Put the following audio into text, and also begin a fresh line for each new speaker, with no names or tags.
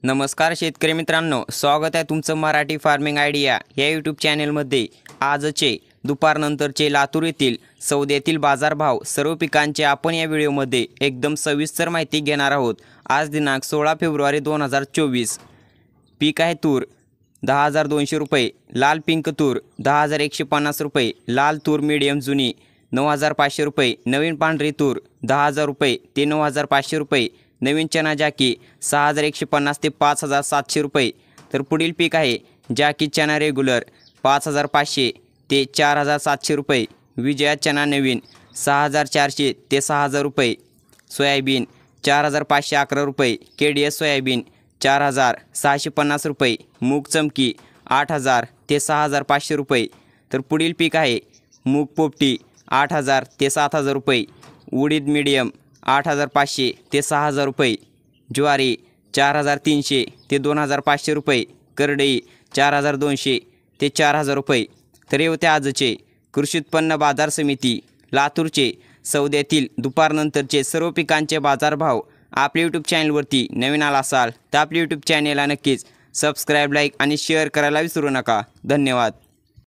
नमस्कार शेतकरी मित्रांनो, स्वागत आहे तुमचं मराठी फार्मिंग आयडिया या यूट्यूब चॅनलमध्ये। आजचे दुपारनंतरचे लातूर येथील सौद्यातील बाजारभाव सर्व पिकांचे आपण या व्हिडिओमध्ये एकदम सविस्तर माहिती घेणार आहोत। आज दिनांक 16 फेब्रुवारी 2024। पीक आहे तूर 10,200 रुपये, लाल पिंक तूर 10,150 रुपये, लाल तूर मीडियम जुनी 9,500 रुपये, नवीन पांढरी तूर 10,000 रुपये ते 9,500 रुपये, नवीन चना जाकी 6,150 ते 5,700 रुपये। तर पुढील पीक आहे जाकी चना रेग्युलर 5,500 ते 4,700 रुपये, विजया चना नवीन 6,400 ते 6,000 रुपये, सोयाबीन 4,511 रुपये, KDS सोयाबीन 4,650 रुपये, मूग चमकी 8,000 ते 6,500 रुपये। तर पुढील पीक आहे मूग पोपटी 8,000 ते 7,000 रुपये, उडीद मीडियम 8,500 ते 6,000 रुपये, ज्वारी 4,300 ते 2,500 रुपये, करडई 4,200 ते 4,000 रुपये। तर हे होते आजचे कृषी उत्पन्न बाजार समिती लातूरचे सौद्यातील दुपारनंतरचे सर्व पिकांचे बाजारभाव। आपल्या यूट्यूब चॅनलवरती नवीन आला असाल तर आपल्या यूट्यूब चॅनलला नक्कीच सबस्क्राईब, लाईक आणि शेअर करायला विसरू नका। धन्यवाद।